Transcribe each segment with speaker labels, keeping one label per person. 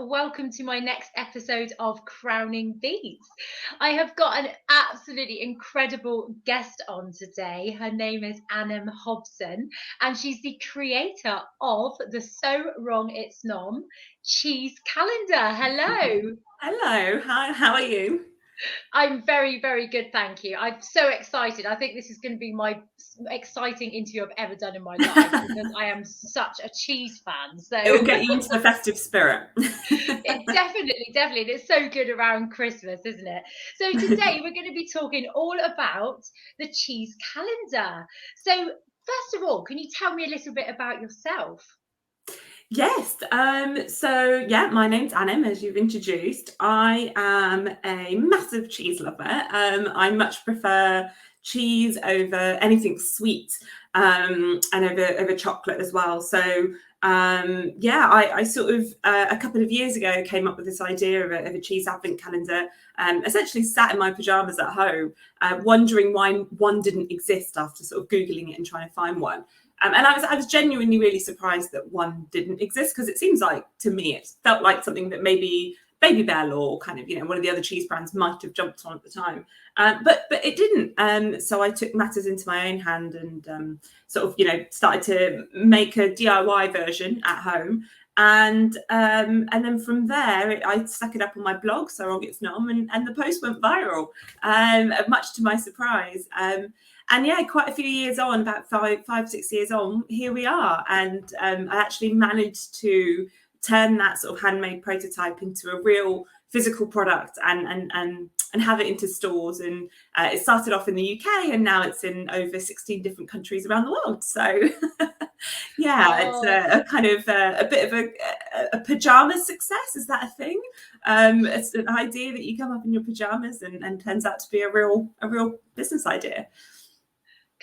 Speaker 1: welcome to my next episode of Crowning Beats. I have got an absolutely incredible guest on today. Her name is Annem Hobson, and she's the creator of the So Wrong It's Nom cheese calendar. Hello.
Speaker 2: Hello, hi, how are you?
Speaker 1: I'm very, very good, thank you. I'm so excited. I think this is going to be my exciting interview I've ever done in my life because I am such a cheese fan.
Speaker 2: It
Speaker 1: So
Speaker 2: will get you into the festive spirit.
Speaker 1: it definitely. It's so good around Christmas, isn't it? So today we're going to be talking all about the cheese calendar. So first of all, can you tell me a little bit about yourself?
Speaker 2: Yes, so yeah, my name's Annem, as you've introduced. I am a massive cheese lover. I much prefer cheese over anything sweet, and over chocolate as well. So yeah, I sort of a couple of years ago came up with this idea of a cheese advent calendar. Essentially sat in my pajamas at home, wondering why one didn't exist after sort of Googling it and trying to find one. And I was genuinely really surprised that one didn't exist, because it seems like, to me, it felt like something that maybe Baby Bell or kind of, one of the other cheese brands might have jumped on at the time. But it didn't. So I took matters into my own hand and sort of, started to make a DIY version at home. And then from there, I stuck it up on my blog, So Wrong It's Nom, and the post went viral, much to my surprise. And yeah, quite a few years on, about 6 years on, here we are. And I actually managed to turn that sort of handmade prototype into a real physical product and have it into stores. And it started off in the UK, and now it's in over 16 different countries around the world. So yeah, it's
Speaker 1: Oh,
Speaker 2: a kind of a bit of a pajama success. Is that a thing? It's an idea that you come up in your pajamas and turns out to be a real business idea.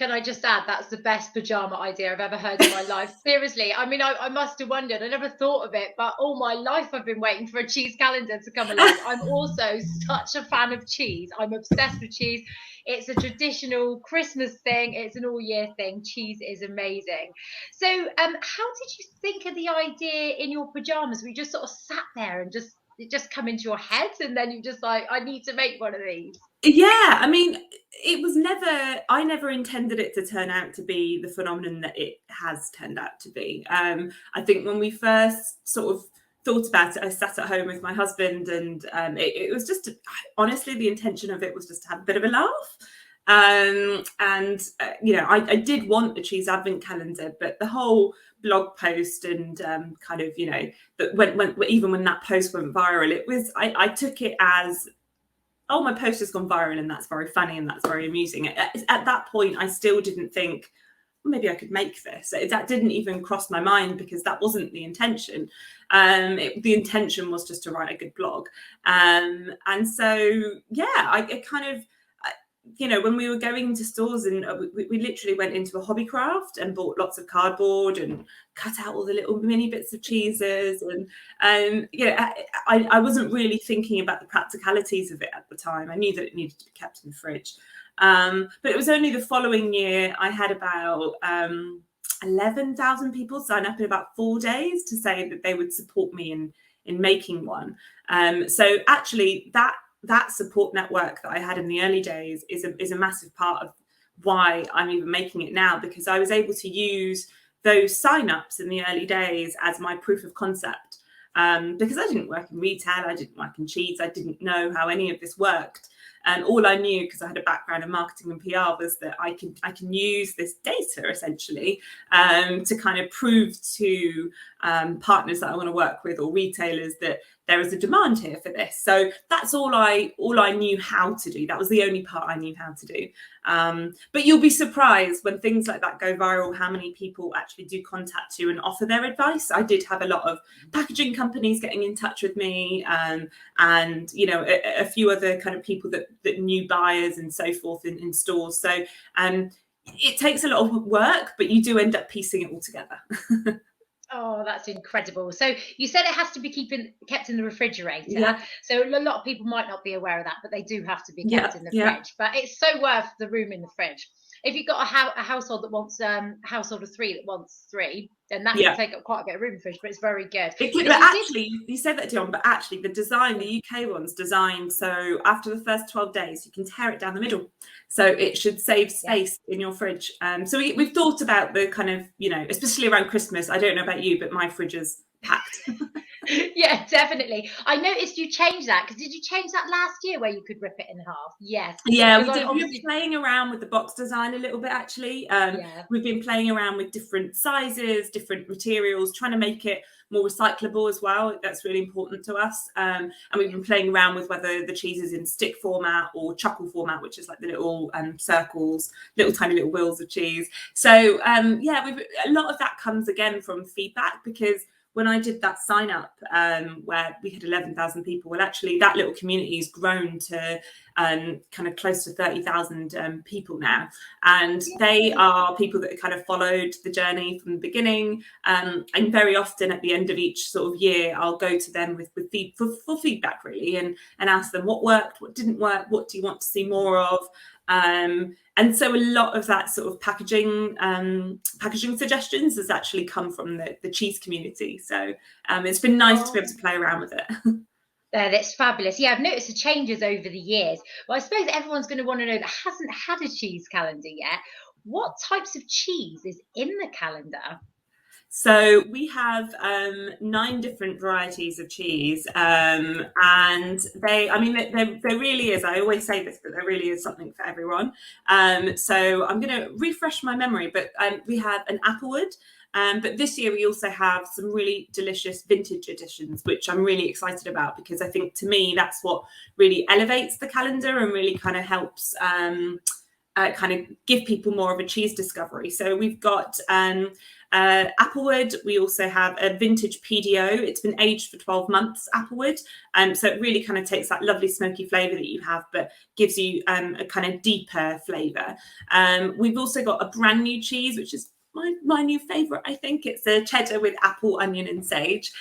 Speaker 1: can I just add, that's the best pajama idea I've ever heard in my life. Seriously, I mean, I must have wondered. I never thought of it, but all my life I've been waiting for a cheese calendar to come along. I'm also such a fan of cheese. I'm obsessed with cheese. It's a traditional Christmas thing. It's an all year thing. Cheese is amazing. So, how did you think of the idea in your pajamas? We just sort of sat there and just it just come into your head, and then you just like, I need to make one of these.
Speaker 2: Yeah, I mean, I never intended it to turn out to be the phenomenon that it has turned out to be. I think when we first sort of thought about it, I sat at home with my husband, and it was just, honestly, the intention of it was just to have a bit of a laugh. I did want a cheese advent calendar, but the whole blog post and kind of, but when even when that post went viral, I took it as, oh, my post has gone viral and that's very funny and that's very amusing. At that point, I still didn't think, maybe I could make this. That didn't even cross my mind, because that wasn't the intention. The intention was just to write a good blog. And so, yeah, I kind of, when we were going into stores, and we literally went into a hobby craft and bought lots of cardboard and cut out all the little mini bits of cheeses. And I wasn't really thinking about the practicalities of it at the time. I knew that it needed to be kept in the fridge. But it was only the following year I had about 11,000 people sign up in about 4 days to say that they would support me in making one. So actually, that support network that I had in the early days is a massive part of why I'm even making it now, because I was able to use those signups in the early days as my proof of concept. Because I didn't work in retail, I didn't work in cheese, I didn't know how any of this worked. And all I knew, because I had a background in marketing and PR, was that I can use this data essentially to kind of prove to partners that I want to work with, or retailers, that there is a demand here for this. So that's all I knew how to do. That was the only part I knew how to do. But you'll be surprised when things like that go viral, how many people actually do contact you and offer their advice. I did have a lot of packaging companies getting in touch with me, and a few other kind of people that knew buyers and so forth in stores. So it takes a lot of work, but you do end up piecing it all together.
Speaker 1: Oh, that's incredible. So you said it has to be kept in the refrigerator.
Speaker 2: Yeah,
Speaker 1: So a lot of people might not be aware of that, but they do have to be kept
Speaker 2: yeah,
Speaker 1: in the
Speaker 2: yeah.
Speaker 1: fridge. But it's so worth the room in the fridge. If you've got a household that wants household of three that wants three, then that can take up quite a bit of room in the fridge, but it's very good.
Speaker 2: But actually, you said that, Dion, but actually the design, the UK one's designed so after the first 12 days, you can tear it down the middle. So it should save space in your fridge. So we've thought about the kind of, you know, especially around Christmas. I don't know about you, but my fridge is packed.
Speaker 1: Yeah, definitely. I noticed you changed that, because did you change that last year where you could rip it in half? Yes.
Speaker 2: Yeah, we did. We were playing around with the box design a little bit, actually. We've been playing around with different sizes, different materials, trying to make it more recyclable as well. That's really important to us. And we've been playing around with whether the cheese is in stick format or chuckle format, which is like the little circles, little tiny little wheels of cheese. So a lot of that comes again from feedback, because when I did that sign up where we had 11,000 people, well, actually that little community has grown to kind of close to 30,000 people now. And they are people that kind of followed the journey from the beginning. And very often at the end of each sort of year, I'll go to them for feedback, really, and ask them what worked, what didn't work, what do you want to see more of. And so a lot of that sort of packaging suggestions has actually come from the cheese community. So it's been nice to be able to play around with it.
Speaker 1: That's fabulous. Yeah, I've noticed the changes over the years. Well, I suppose everyone's going to want to know, that hasn't had a cheese calendar yet, what types of cheese is in the calendar?
Speaker 2: So we have 9 different varieties of cheese, and there really is. I always say this, but there really is something for everyone. So I'm going to refresh my memory, but we have an applewood. But this year we also have some really delicious vintage editions, which I'm really excited about, because I think, to me, that's what really elevates the calendar and really kind of helps kind of give people more of a cheese discovery. So we've got applewood. We also have a vintage PDO. It's been aged for 12 months, applewood. So it really kind of takes that lovely smoky flavour that you have, but gives you a kind of deeper flavour. We've also got a brand new cheese, which is my new favourite, I think. It's a cheddar with apple, onion and sage,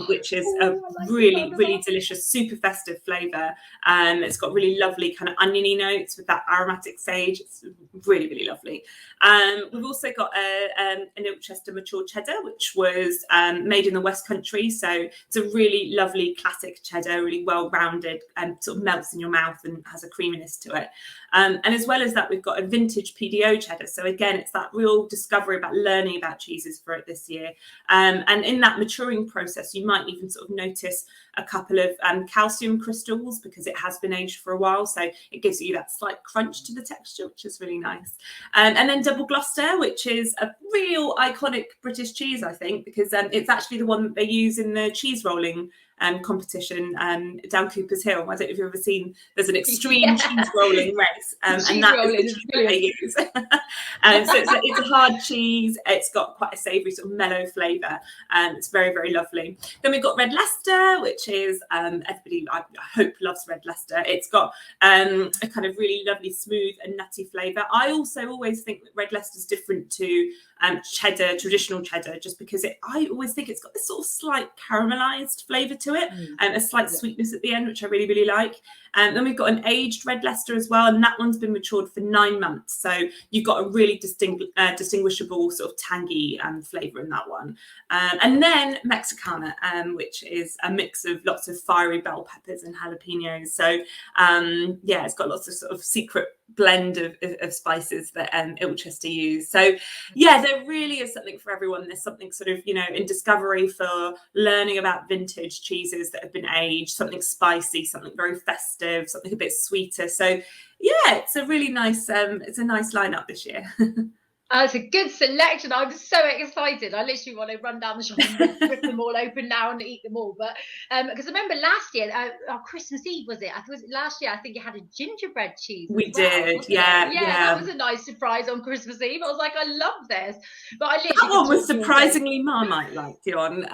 Speaker 2: which is a really delicious, super festive flavour. It's got really lovely kind of oniony notes with that aromatic sage. It's really lovely. We've also got an Ilchester mature cheddar, which was made in the West Country. So it's a really lovely classic cheddar, really well-rounded, and sort of melts in your mouth and has a creaminess to it. And as well as that, we've got a vintage PDO cheddar. So again, it's that real discovery about learning about cheeses for it this year. And in that maturing process, you might even sort of notice a couple of calcium crystals, because it has been aged for a while. So it gives you that slight crunch to the texture, which is really nice. And then double Gloucester, which is a real iconic British cheese, I think, because it's actually the one that they use in the cheese rolling competition down Cooper's Hill. I don't know if you've ever seen, there's an extreme cheese rolling race, and that is the cheese they use. So it's a hard cheese. It's got quite a savoury sort of mellow flavour, and it's very lovely. Then we've got Red Leicester, which is everybody I hope loves Red Leicester. It's got a kind of really lovely smooth and nutty flavour. I also always think that Red Leicester's different to cheddar, traditional cheddar, just because I always think it's got this sort of slight caramelized flavour to it, and a slight sweetness at the end, which I really like. And then we've got an aged Red Leicester as well, and that one's been matured for 9 months. So you've got a really distinguishable sort of tangy flavour in that one. And then Mexicana, which is a mix of lots of fiery bell peppers and jalapenos. So it's got lots of sort of secret blend of spices that Ilchester use. So there really is something for everyone. There's something sort of, in discovery for learning about vintage cheeses that have been aged, something spicy, something very festive, something a bit sweeter. So it's a really nice it's a nice lineup this year.
Speaker 1: It's a good selection. I'm so excited. I literally want to run down the shop and rip them all open now and eat them all. But because I remember last year, Christmas Eve, was it? Was it last year? I think you had a gingerbread cheese.
Speaker 2: We did, yeah.
Speaker 1: That was a nice surprise on Christmas Eve. I was like, I love this. But
Speaker 2: that one was surprisingly Marmite-like, Dion.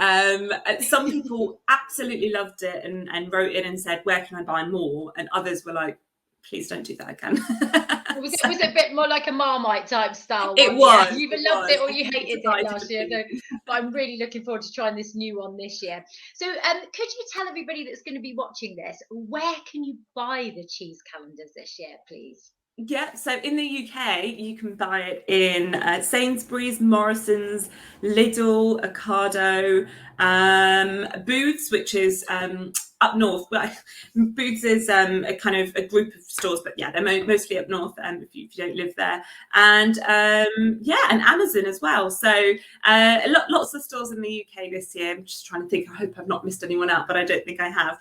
Speaker 2: Some people absolutely loved it and wrote in and said, where can I buy more? And others were like, please don't do that again.
Speaker 1: Was it a bit more like a Marmite type style?
Speaker 2: It was.
Speaker 1: You either loved it or you hated it last year. So, but I'm really looking forward to trying this new one this year. So could you tell everybody that's going to be watching this, where can you buy the cheese calendars this year, please?
Speaker 2: Yeah, so in the UK, you can buy it in Sainsbury's, Morrison's, Lidl, Ocado, Booths, which is up north. Well, Booths is a kind of a group of stores, but yeah, they're mostly up north if you don't live there. And yeah, and Amazon as well. So lots of stores in the UK this year. I'm just trying to think. I hope I've not missed anyone out, but I don't think I have.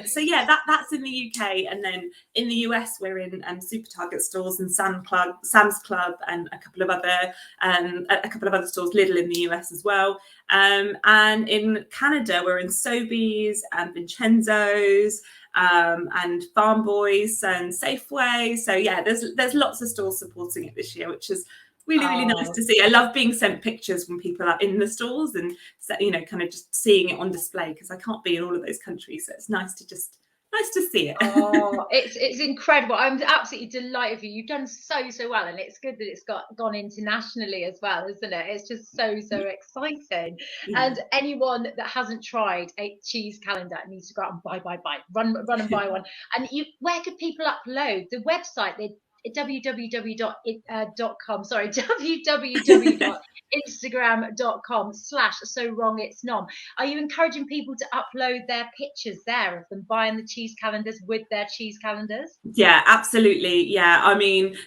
Speaker 2: So yeah, that's in the UK, and then in the US, we're in Super Target stores and Sam's Club, and a couple of other stores, Lidl in the US as well. And in Canada, we're in Sobeys and Vincenzo's and Farm Boys and Safeway. So yeah, there's lots of stores supporting it this year, which is really nice to see. I love being sent pictures when people are in the stores and kind of just seeing it on display, because I can't be in all of those countries, so it's nice to see it.
Speaker 1: Oh, it's incredible. I'm absolutely delighted for you. You've done so well, and it's good that it's gone internationally as well, isn't it? It's just so exciting.
Speaker 2: Yeah.
Speaker 1: And anyone that hasn't tried a cheese calendar needs to go out and buy, run and buy one. And where could people upload the website? www.instagram.com /so wrong it's nom. Are you encouraging people to upload their pictures there of them buying the cheese calendars with their cheese calendars?
Speaker 2: Yeah, absolutely. Yeah, I mean,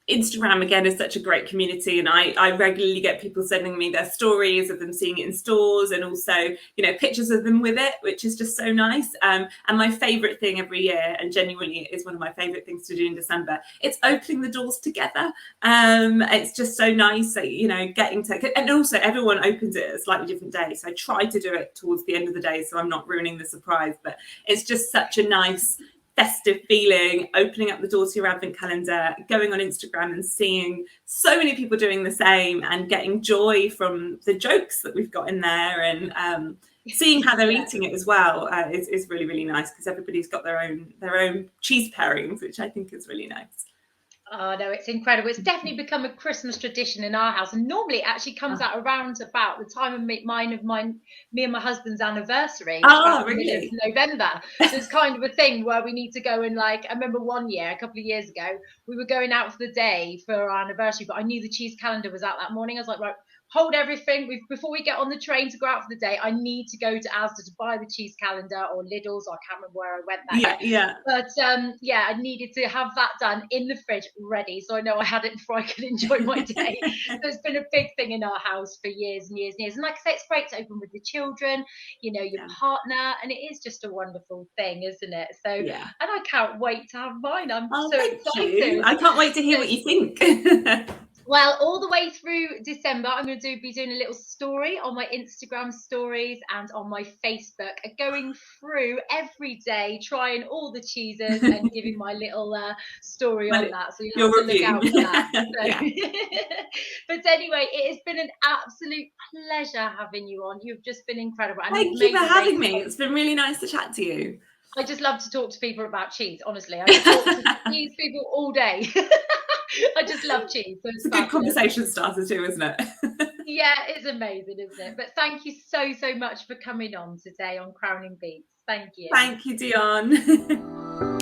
Speaker 2: Instagram again is such a great community, and I regularly get people sending me their stories of them seeing it in stores, and also pictures of them with it, which is just so nice. And my favorite thing every year, and genuinely it is one of my favorite things to do in December, it's opening the doors together. It's just so nice, getting to, and also everyone opens it at a slightly different day, so I try to do it towards the end of the day so I'm not ruining the surprise. But it's just such a nice festive feeling, opening up the door to your advent calendar, going on Instagram and seeing so many people doing the same, and getting joy from the jokes that we've got in there, and seeing how they're eating it as well is really nice, because everybody's got their own cheese pairings, which I think is really nice.
Speaker 1: Oh no, it's incredible. It's definitely become a Christmas tradition in our house, and normally it actually comes out around about the time of me and my husband's anniversary, which is about the middle of November. So it's kind of a thing where we need to go and, like, I remember one year, a couple of years ago, we were going out for the day for our anniversary, but I knew the cheese calendar was out that morning. I was like, right, hold everything. Before we get on the train to go out for the day, I need to go to Asda to buy the cheese calendar, or Lidl's, or I can't remember where I went that year.
Speaker 2: Yeah.
Speaker 1: But I needed to have that done in the fridge, ready, so I know I had it before I could enjoy my day. So it's been a big thing in our house for years and years. And like I say, it's great to open with the children, your partner, and it is just a wonderful thing, isn't it? So, and I can't wait to have mine. I'm so excited.
Speaker 2: I can't wait to hear what you think.
Speaker 1: Well, all the way through December, I'm going to be doing a little story on my Instagram stories and on my Facebook, going through every day, trying all the cheeses and giving my little story on that. So you'll have to look out for that. But anyway, it has been an absolute pleasure having you on. You've just been incredible. And
Speaker 2: thank you for having me. It's been really nice to chat to you.
Speaker 1: I just love to talk to people about cheese, honestly. I talk to cheese people all day. I just love cheese. So
Speaker 2: it's a good conversation starter too, isn't it?
Speaker 1: Yeah, it's amazing, isn't it? But thank you so much for coming on today on Crowning Beats. Thank you.
Speaker 2: Thank you, Dion.